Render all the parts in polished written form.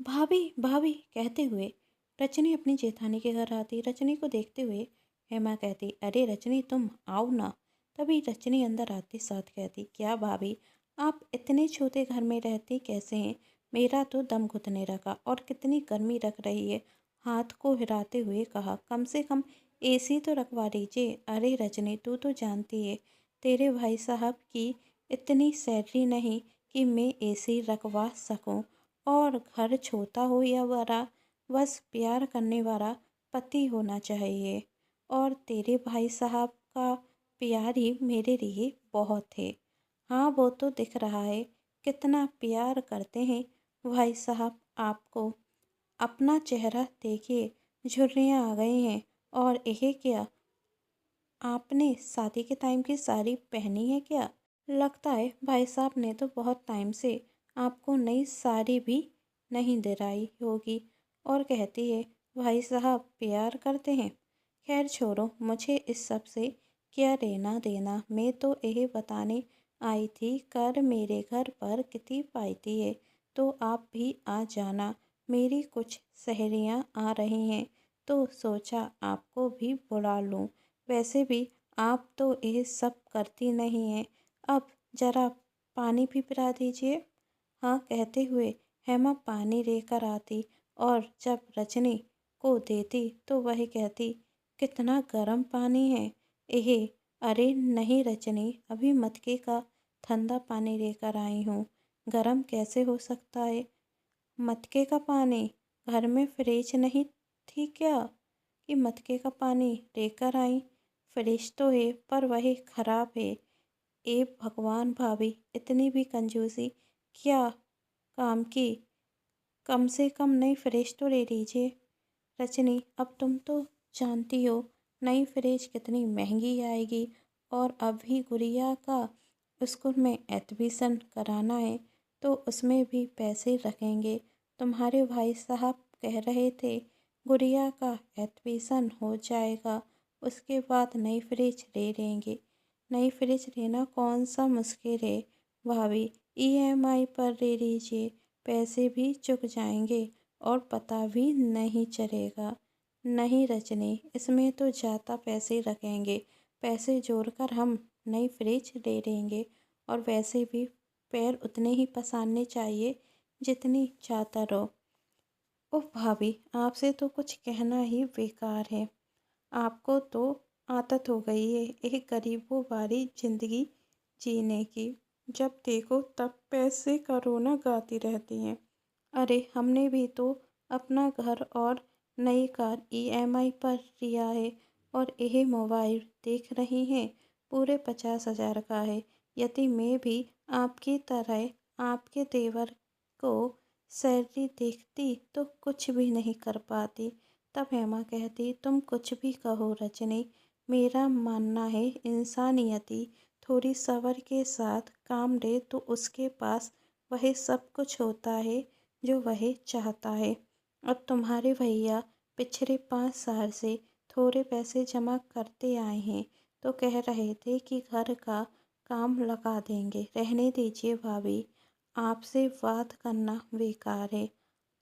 भाभी भाभी कहते हुए रजनी अपनी जेठानी के घर आती। रजनी को देखते हुए हेमा कहती, अरे रजनी तुम आओ ना। तभी रजनी अंदर आते साथ कहती, क्या भाभी आप इतने छोटे घर में रहती कैसे हैं? मेरा तो दम घुटने लगा। और कितनी गर्मी रख रही है। हाथ को हिलाते हुए कहा, कम से कम एसी तो रखवा दीजिए। अरे रजनी तू तो जानती है तेरे भाई साहब की इतनी सैलरी नहीं कि मैं एसी रखवा सकूं। और घर छोटा हो या बड़ा, बस प्यार करने वाला पति होना चाहिए। और तेरे भाई साहब का प्यार ही मेरे लिए बहुत है। हाँ वो तो दिख रहा है कितना प्यार करते हैं भाई साहब आपको। अपना चेहरा देखिए, झुर्रियाँ आ गई हैं। और यह क्या, आपने शादी के टाइम की साड़ी पहनी है क्या? लगता है भाई साहब ने तो बहुत टाइम से आपको नई साड़ी भी नहीं दिलाई होगी। और कहती है, भाई साहब प्यार करते हैं। खैर छोड़ो, मुझे इस सब से क्या लेना देना। मैं तो यही बताने आई थी, कर मेरे घर पर कितनी पाई है तो आप भी आ जाना। मेरी कुछ सहेलियाँ आ रही हैं तो सोचा आपको भी बुला लूँ। वैसे भी आप तो ये सब करती नहीं हैं। अब जरा पानी भी पिला दीजिए। हाँ कहते हुए हेमा पानी लेकर आती और जब रजनी को देती तो वह कहती, कितना गर्म पानी है यह। अरे नहीं रजनी, अभी मटके का ठंडा पानी लेकर आई हूँ। गर्म कैसे हो सकता है? मटके का पानी? घर में फ्रिज नहीं थी क्या कि मटके का पानी लेकर आई? फ्रिज तो है पर वही खराब है। ए भगवान भाभी, इतनी भी कंजूसी क्या काम की? कम से कम नई फ्रिज तो ले लीजिए। रजनी अब तुम तो जानती हो नई फ्रिज कितनी महंगी आएगी। और अभी गुड़िया का स्कूल में एडमिशन कराना है तो उसमें भी पैसे लगेंगे। तुम्हारे भाई साहब कह रहे थे गुड़िया का एडमिशन हो जाएगा उसके बाद नई फ्रिज ले लेंगे। नई फ्रिज लेना कौन सा मुश्किल है भाभी, ईएमआई पर ले लीजिए। पैसे भी चुक जाएंगे और पता भी नहीं चलेगा। नहीं रजनी, इसमें तो ज़्यादा पैसे लगेंगे। पैसे जोड़कर हम नई फ्रिज ले लेंगे। और वैसे भी पैर उतने ही पसारने चाहिए जितनी चादर हो। ओह भाभी, आपसे तो कुछ कहना ही बेकार है। आपको तो आदत हो गई है एक गरीबों वाली जिंदगी जीने की। जब देखो तब पैसे का रोना गाती रहती हैं। अरे हमने भी तो अपना घर और नई कार ईएमआई पर लिया है। और यह मोबाइल देख रही हैं पूरे 50,000 का है। यदि मैं भी आपकी तरह आपके देवर को सैलरी देखती तो कुछ भी नहीं कर पाती। तब हेमा कहती, तुम कुछ भी कहो रजनी, मेरा मानना है इंसानियती थोड़ी सब्र के साथ काम ले तो उसके पास वही सब कुछ होता है जो वह चाहता है। अब तुम्हारे भैया पिछले 5 साल से थोड़े पैसे जमा करते आए हैं तो कह रहे थे कि घर का काम लगा देंगे। रहने दीजिए भाभी, आपसे बात करना बेकार है।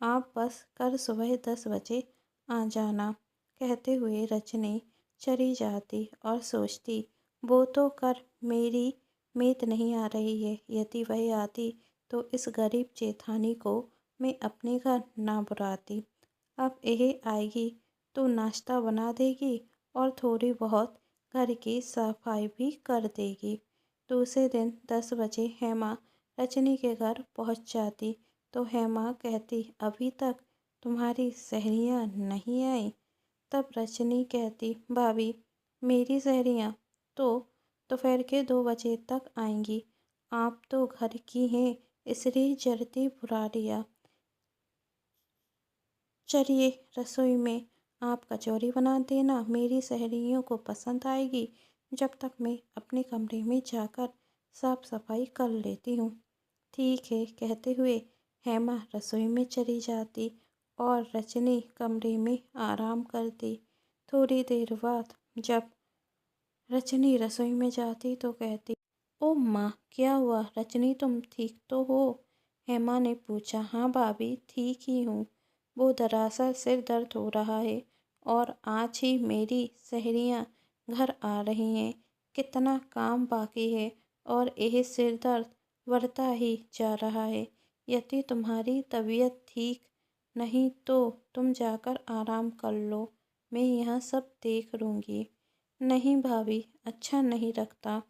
आप बस कल सुबह 10 बजे आ जाना। कहते हुए रजनी चली जाती और सोचती, वो तो कर मेरी मीत नहीं आ रही है। यदि वह आती तो इस गरीब जेठानी को मैं अपने घर ना बुलाती। अब यह आएगी तो नाश्ता बना देगी और थोड़ी बहुत घर की सफाई भी कर देगी। दूसरे दिन 10 बजे हेमा रजनी के घर पहुंच जाती तो हेमा कहती, अभी तक तुम्हारी सहेलियाँ नहीं आई? तब रजनी कहती, भाभी मेरी सहेलियाँ तो दोपहर के 2 बजे तक आएंगी। आप तो घर की हैं इसलिए जल्दी बुला लिया। चलिए रसोई में आप कचौरी बना देना, मेरी सहेलियों को पसंद आएगी। जब तक मैं अपने कमरे में जाकर साफ सफाई कर लेती हूँ। ठीक है कहते हुए हेमा रसोई में चली जाती और रजनी कमरे में आराम करती। थोड़ी देर बाद जब रजनी रसोई में जाती तो कहती, ओ माँ क्या हुआ रजनी, तुम ठीक तो हो? हेमा ने पूछा। हाँ भाभी, ठीक ही हूँ। वो दरअसल सिर दर्द हो रहा है और आज ही मेरी सहेलियाँ घर आ रही हैं। कितना काम बाकी है और यह सिर दर्द बढ़ता ही जा रहा है। यदि तुम्हारी तबीयत ठीक नहीं तो तुम जाकर आराम कर लो, मैं यह सब देख लूँगी। नहीं भाभी, अच्छा नहीं लगता।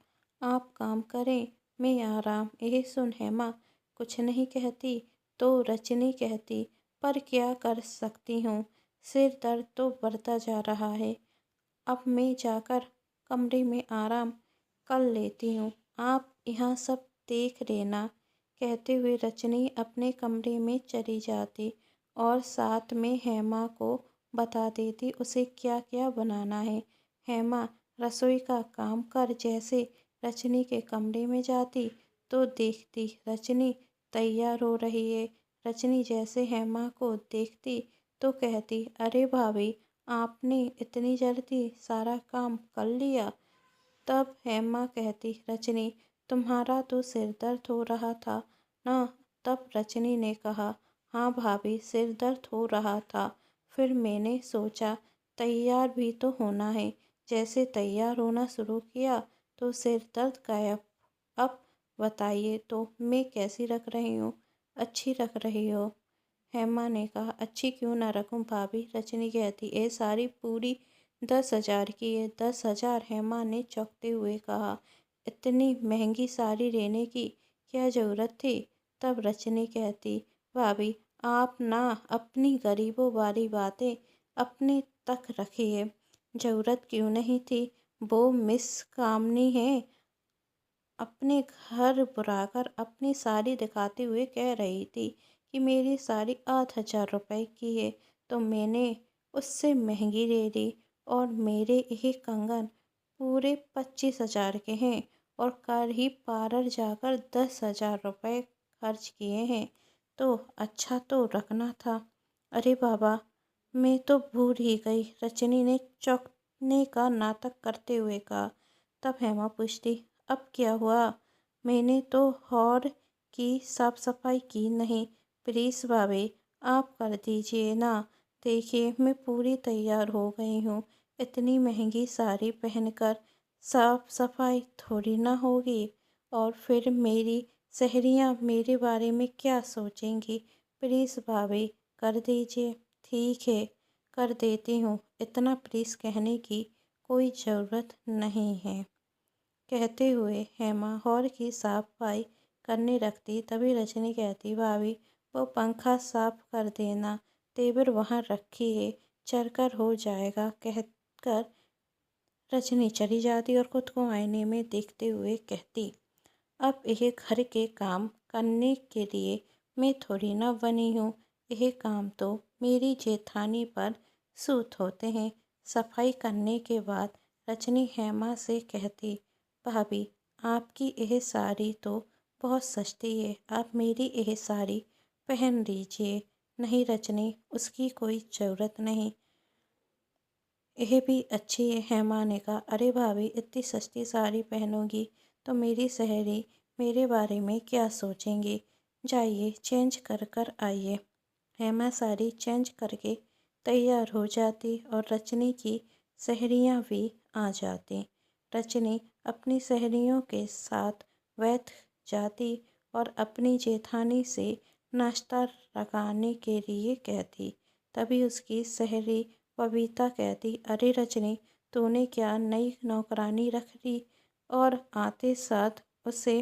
आप काम करें, मैं आराम। यह सुन हेमा कुछ नहीं कहती तो रजनी कहती, पर क्या कर सकती हूँ, सिर दर्द तो बढ़ता जा रहा है। अब मैं जाकर कमरे में आराम कर लेती हूँ, आप यहाँ सब देख लेना। कहते हुए रजनी अपने कमरे में चली जाती और साथ में हेमा को बता देती उसे क्या क्या बनाना है। हेमा रसोई का काम कर जैसे रजनी के कमरे में जाती तो देखती रजनी तैयार हो रही है। रजनी जैसे हेमा को देखती तो कहती, अरे भाभी, आपने इतनी जल्दी सारा काम कर लिया। तब हेमा कहती, रजनी, तुम्हारा तो सिर दर्द हो रहा था ना। तब रजनी ने कहा, हाँ भाभी, सिर दर्द हो रहा था। फिर मैंने सोचा तैयार भी तो होना है। जैसे तैयार होना शुरू किया तो सिर दर्द गायब। अब बताइए तो मैं कैसी लग रही हूँ? अच्छी लग रही हो? हेमा ने कहा, अच्छी क्यों ना रखूं भाभी। रजनी कहती, ये साड़ी पूरी 10,000 की है। 10,000? हेमा ने चौंकते हुए कहा, इतनी महंगी साड़ी लेने की क्या ज़रूरत थी? तब रजनी कहती, भाभी, आप ना अपनी गरीबों वाली बातें अपने तक रखिए। ज़रूरत क्यों नहीं थी? वो मिस कामनी है, अपने घर बुलाकर अपनी साड़ी दिखाते हुए कह रही थी कि मेरी साड़ी 8,000 रुपये की है, तो मैंने उससे महंगी ले ली। और मेरे यह कंगन पूरे 25,000 के हैं और कल ही पार्लर जाकर 10,000 रुपये खर्च किए हैं, तो अच्छा तो रखना था। अरे बाबा, मैं तो भूल ही गई, रजनी ने चौंकने का नाटक करते हुए कहा। तब हेमा पूछती, अब क्या हुआ? मैंने तो हॉल की साफ सफाई की नहीं। प्लीज़ भाभी, आप कर दीजिए ना। देखिए, मैं पूरी तैयार हो गई हूँ। इतनी महंगी साड़ी पहनकर साफ सफाई थोड़ी ना होगी, और फिर मेरी सहेलियाँ मेरे बारे में क्या सोचेंगी। प्लीज़ भाभी, कर दीजिए। ठीक है, कर देती हूँ। इतना प्लीज़ कहने की कोई ज़रूरत नहीं है। कहते हुए हेमा हॉल की सफाई करने लगती। तभी रजनी कहती, भाभी, वो पंखा साफ कर देना, टेबल वहाँ रखी है, चढ़कर हो जाएगा। कहकर रजनी चली जाती और खुद को आईने में देखते हुए कहती, अब यह घर के काम करने के लिए मैं थोड़ी ना बनी हूँ। यह काम तो मेरी जेठानी पर सूट होते हैं। सफाई करने के बाद रजनी हेमा से कहती, भाभी, आपकी यह साड़ी तो बहुत सस्ती है, आप मेरी यह साड़ी पहन लीजिए। नहीं रजनी, उसकी कोई ज़रूरत नहीं, यह भी अच्छी है। हेमा ने कहा, अरे भाभी, इतनी सस्ती साड़ी पहनोगी तो मेरी सहेली मेरे बारे में क्या सोचेंगी। जाइए, चेंज कर कर आइए। हेमा साड़ी चेंज करके तैयार हो जाती और रजनी की सहेलियाँ भी आ जाती। रजनी अपनी सहेलियों के साथ बैठ जाती और अपनी जेठानी से नाश्ता लगाने के लिए कहती। तभी उसकी सहेली बबीता कहती, अरे रजनी, तूने क्या नई नौकरानी रख ली? और आते साथ उसे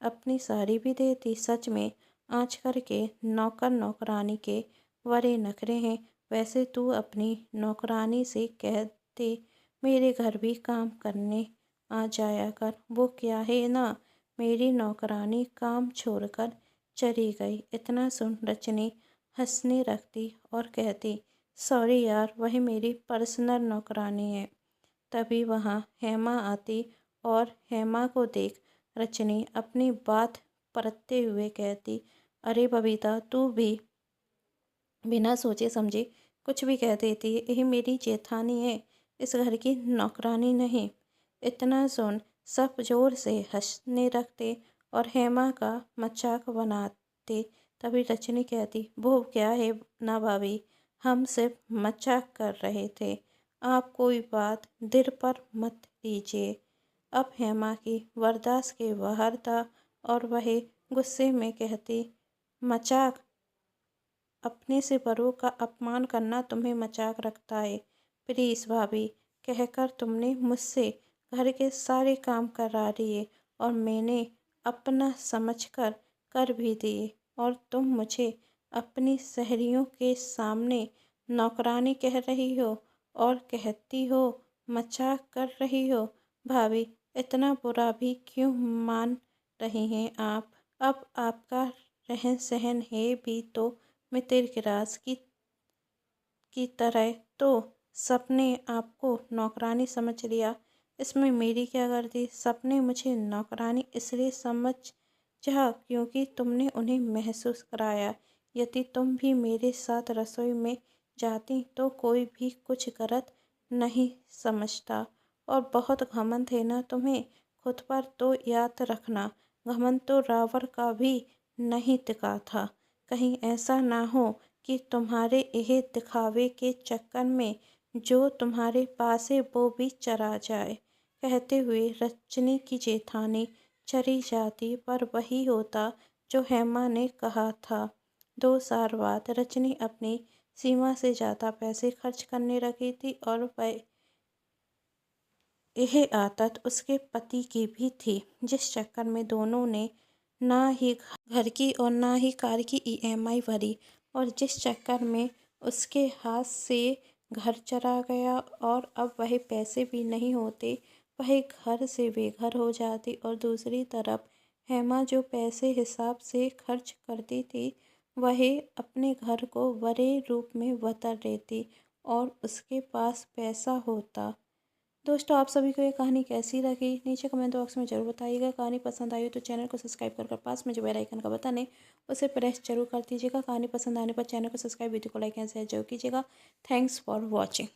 अपनी साड़ी भी देती। सच में आजकल के नौकर नौकरानी के बड़े नखरे हैं। वैसे तू अपनी नौकरानी से कह दे मेरे घर भी काम करने आ जाया कर। वो क्या है ना, मेरी नौकरानी काम छोड़कर चली गई। इतना सुन रजनी हंसने लगती और कहती, सॉरी यार, वही मेरी पर्सनल नौकरानी है। तभी वहाँ हेमा आती और हेमा को देख रजनी अपनी बात परतते हुए कहती, अरे बबीता, तू भी बिना सोचे समझे कुछ भी कह देती है। यही मेरी जेठानी है, इस घर की नौकरानी नहीं। इतना सुन सब जोर से हंसने लगते और हेमा का मजाक बनाते। तभी रजनी कहती, वो क्या है ना भाभी, हम सिर्फ मजाक कर रहे थे, आप कोई बात दिल पर मत लीजिए। अब हेमा की बर्दाश्त के बाहर था और वह गुस्से में कहती, मजाक, अपने से बड़ों का अपमान करना तुम्हें मजाक रखता है। प्लीज़ भाभी, कहकर तुमने मुझसे घर के सारे काम करा लिए और मैंने अपना समझकर कर भी दिए, और तुम मुझे अपनी सहेलियों के सामने नौकरानी कह रही हो और कहती हो मजाक कर रही हो। भाभी, इतना बुरा भी क्यों मान रही हैं आप? अब आपका रहन सहन है भी तो मितिर गिराज की तरह तो सबने आपको नौकरानी समझ लिया। इसमें मेरी क्या गलती? सबने मुझे नौकरानी इसलिए समझा क्योंकि तुमने उन्हें महसूस कराया। यदि तुम भी मेरे साथ रसोई में जाती तो कोई भी कुछ गलत नहीं समझता। और बहुत घमंड है ना तुम्हें खुद पर, तो याद रखना, घमंड तो रावण का भी नहीं टिका था। कहीं ऐसा ना हो कि तुम्हारे यह दिखावे के चक्कर में जो तुम्हारे पास है वो भी चला जाए। कहते हुए रजनी की जेठानी चली जाती, पर वही होता जो हेमा ने कहा था। 2 साल बाद रजनी अपनी सीमा से ज़्यादा पैसे खर्च करने लगी थी और वह यह आदत उसके पति की भी थी, जिस चक्कर में दोनों ने ना ही घर की और ना ही कार की ईएमआई भरी, और जिस चक्कर में उसके हाथ से घर चला गया और अब वह पैसे भी नहीं होते, वह घर से बेघर हो जाती। और दूसरी तरफ हेमा जो पैसे हिसाब से खर्च करती थी, वह अपने घर को बड़े रूप में बदल लेती और उसके पास पैसा होता। दोस्तों, आप सभी को ये कहानी कैसी लगी नीचे कमेंट बॉक्स में ज़रूर बताइएगा। कहानी पसंद आई हो तो चैनल को सब्सक्राइब कर पास में जो बेल आइकन का बटन है उसे प्रेस जरूर कर दीजिएगा। कहानी पसंद आने पर चैनल को सब्सक्राइब, वीडियो को लाइक एंड शेयर जरूर कीजिएगा। Thanks for watching.